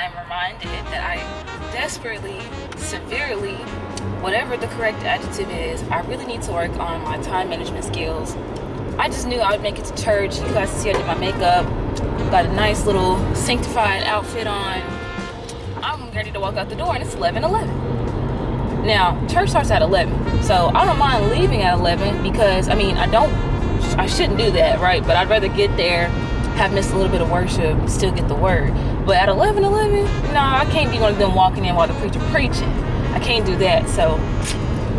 I am reminded that I desperately, severely, whatever the correct adjective is, I really need to work on my time management skills. I just knew I would make it to church. You guys see I did my makeup, got a nice little sanctified outfit on. I'm ready to walk out the door and it's 11:11. Now, church starts at 11, so I don't mind leaving at 11 because, I mean, I shouldn't do that, right? But I'd rather get there, have missed a little bit of worship, still get the word. But at 11:11, nah, I can't be one of them walking in while the preacher preaching. I can't do that, so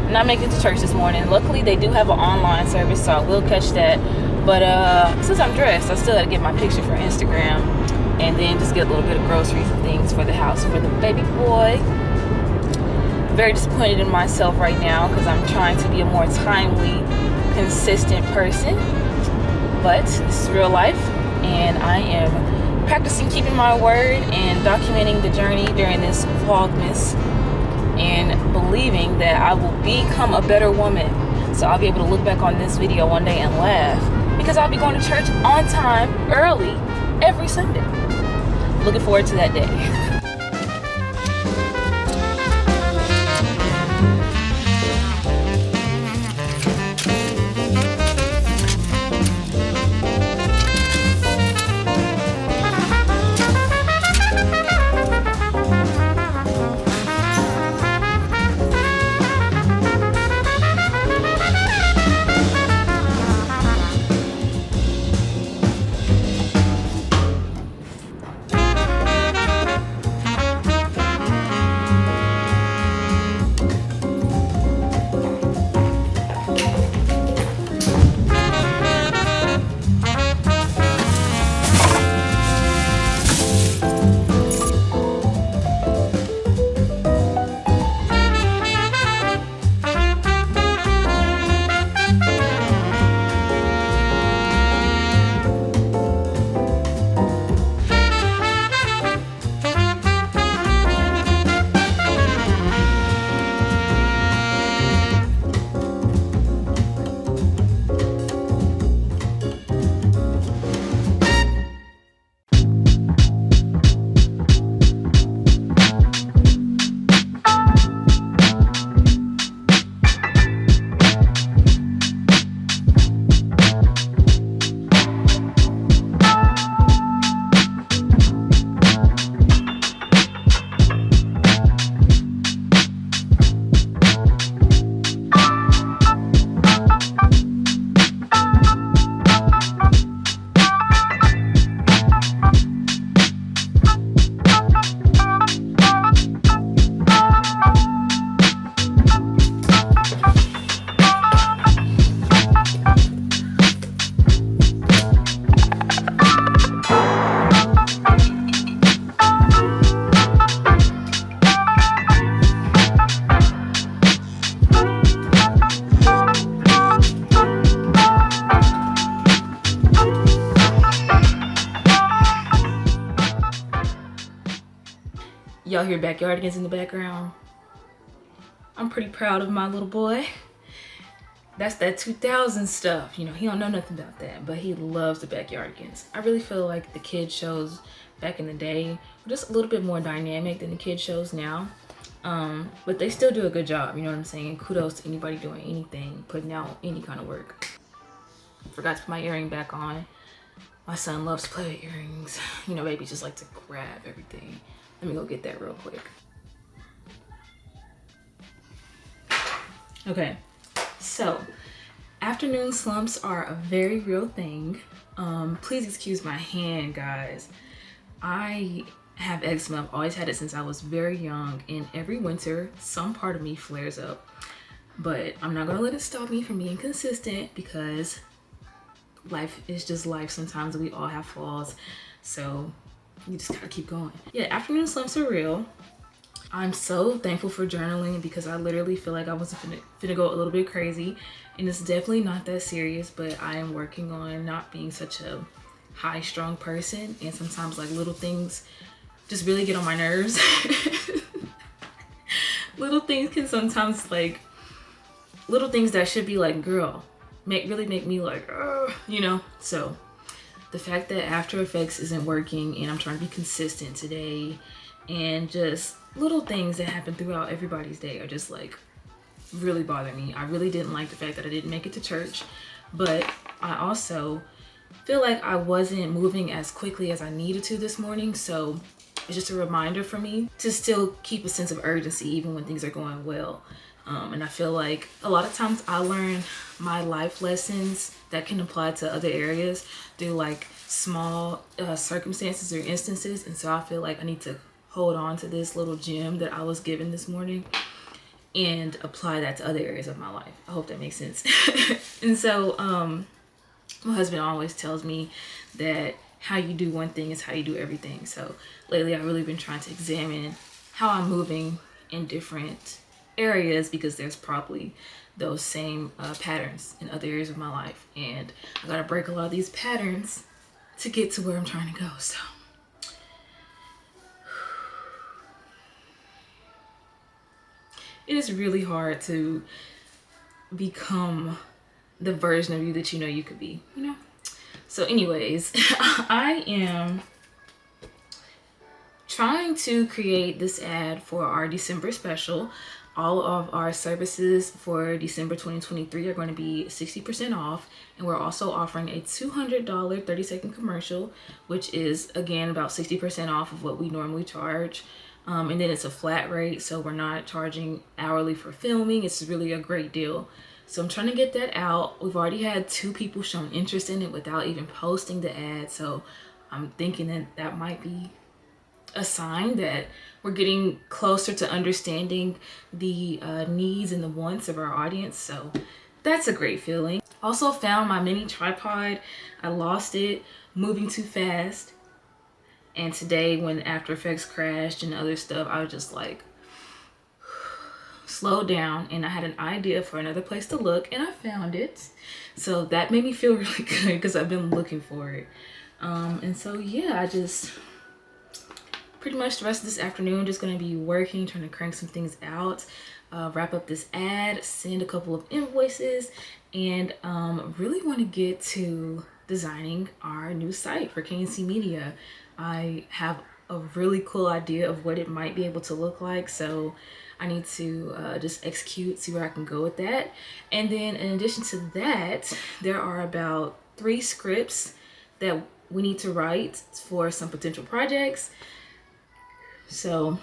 I'm not making it to church this morning. Luckily, they do have an online service, so I will catch that. But since I'm dressed, I still got to get my picture for Instagram and then just get a little bit of groceries and things for the house for the baby boy. Very disappointed in myself right now because I'm trying to be a more timely, consistent person. But this is real life, and I am practicing keeping my word and documenting the journey during this Vlogmas, and believing that I will become a better woman. So I'll be able to look back on this video one day and laugh because I'll be going to church on time, early, every Sunday. Looking forward to that day. Y'all hear backyardigans in the background? I'm pretty proud of my little boy. That's that 2000 stuff. You know, he don't know nothing about that, but he loves the backyardigans. I really feel like the kid shows back in the day were just a little bit more dynamic than the kid shows now. But they still do a good job, you know what I'm saying? Kudos to anybody doing anything, putting out any kind of work. Forgot to put my earring back on. My son loves to play with earrings. You know, baby just like to grab everything. Let me go get that real quick. Okay, so afternoon slumps are a very real thing. Please excuse my hand, guys. I have eczema. I've always had it since I was very young, and every winter some part of me flares up. But I'm not gonna let it stop me from being consistent because life is just life. Sometimes we all have flaws, so you just gotta keep going. Yeah, afternoon slumps are real. I'm so thankful for journaling because I literally feel like I was finna go a little bit crazy, and it's definitely not that serious, but I am working on not being such a high-strung person, and sometimes like little things just really get on my nerves. Little things can sometimes, like, little things that should be like, girl, really make me like, you know? So the fact that After Effects isn't working and I'm trying to be consistent today and just little things that happen throughout everybody's day are just like really bother me. I really didn't like the fact that I didn't make it to church, but I also feel like I wasn't moving as quickly as I needed to this morning. So it's just a reminder for me to still keep a sense of urgency even when things are going well. And I feel like a lot of times I learn my life lessons that can apply to other areas through like small circumstances or instances. And so I feel like I need to hold on to this little gem that I was given this morning and apply that to other areas of my life. I hope that makes sense. And so my husband always tells me that how you do one thing is how you do everything. So lately I've really been trying to examine how I'm moving in different areas, because there's probably those same patterns in other areas of my life, and I gotta break a lot of these patterns to get to where I'm trying to go. So it is really hard to become the version of you that you know you could be, you know? So anyways, I am trying to create this ad for our December special. All of our services for December 2023 are going to be 60% off. And we're also offering a $200 30-second commercial, which is again about 60% off of what we normally charge. And then it's a flat rate, so we're not charging hourly for filming. It's really a great deal. So I'm trying to get that out. We've already had 2 people show interest in it without even posting the ad. So I'm thinking that that might be a sign that we're getting closer to understanding the needs and the wants of our audience. So that's a great feeling. Also found my mini tripod. I lost it moving too fast. And today when After Effects crashed and other stuff, I was just like, slowed down, and I had an idea for another place to look, and I found it. So that made me feel really good because I've been looking for it. And so yeah, I just pretty much the rest of this afternoon just going to be working, trying to crank some things out, wrap up this ad, send a couple of invoices, and really want to get to designing our new site for KNC Media. I have a really cool idea of what it might be able to look like, so I need to just execute, see where I can go with that. And then in addition to that, there are about 3 scripts that we need to write for some potential projects. So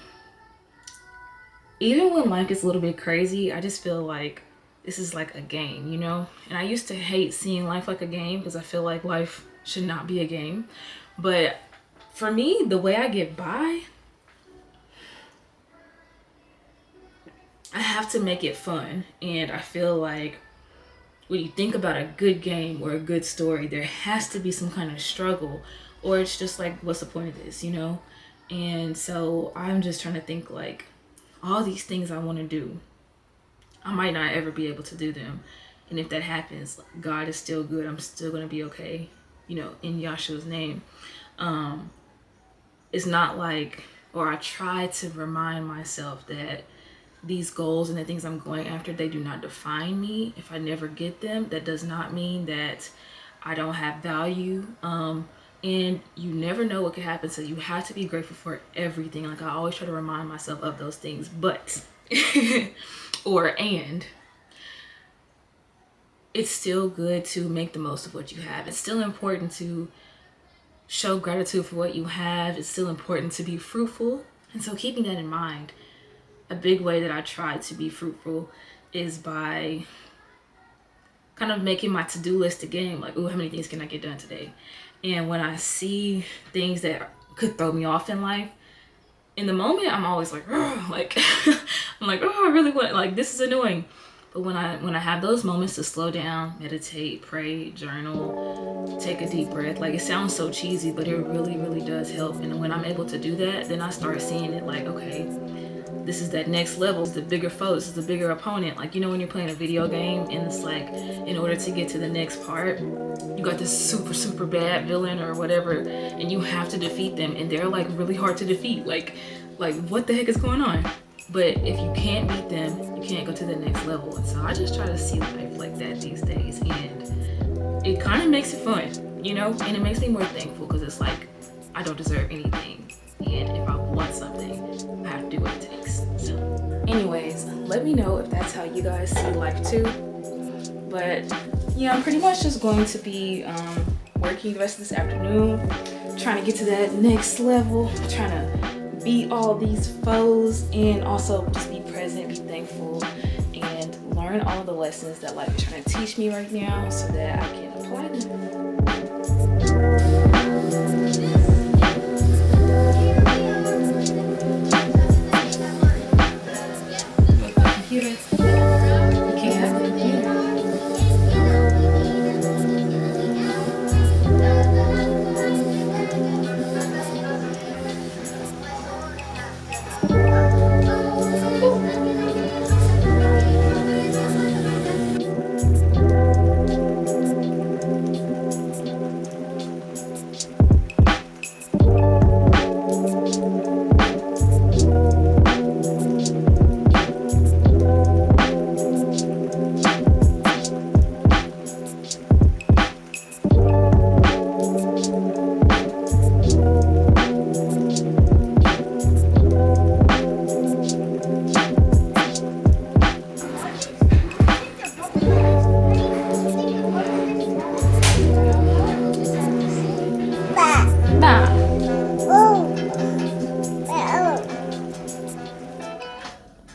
even when life gets a little bit crazy, I just feel like this is like a game, you know? And I used to hate seeing life like a game because I feel like life should not be a game. But for me, the way I get by, I have to make it fun. And I feel like when you think about a good game or a good story, there has to be some kind of struggle, or it's just like, what's the point of this, you know? And so I'm just trying to think like all these things I want to do, I might not ever be able to do them. And if that happens, God is still good. I'm still going to be okay, you know, in Yahshua's name. It's not like, or I try to remind myself that these goals and the things I'm going after, they do not define me. If I never get them, that does not mean that I don't have value. And you never know what could happen, so you have to be grateful for everything. Like I always try to remind myself of those things, but and it's still good to make the most of what you have. It's still important to show gratitude for what you have. It's still important to be fruitful. And so keeping that in mind, a big way that I try to be fruitful is by kind of making my to-do list again, like, ooh, how many things can I get done today? And when I see things that could throw me off in life, in the moment, I'm always like, oh, like, I'm like, oh, I really want, like, this is annoying. But when I have those moments to slow down, meditate, pray, journal, take a deep breath, like it sounds so cheesy, but it really, really does help. And when I'm able to do that, then I start seeing it like, okay, this is that next level, it's the bigger foe, this is the bigger opponent. Like, you know, when you're playing a video game and it's like, in order to get to the next part, you got this super, super bad villain or whatever, and you have to defeat them, and they're like really hard to defeat. Like what the heck is going on? But if you can't beat them, you can't go to the next level. And so I just try to see life like that these days, and it kind of makes it fun, you know? And it makes me more thankful because it's like, I don't deserve anything. And if I want something, I have to do what it takes. So anyways, let me know if that's how you guys see life too. But yeah, I'm pretty much just going to be working the rest of this afternoon, trying to get to that next level, trying to beat all these foes, and also just be present, be thankful, and learn all the lessons that life is trying to teach me right now so that I can apply them.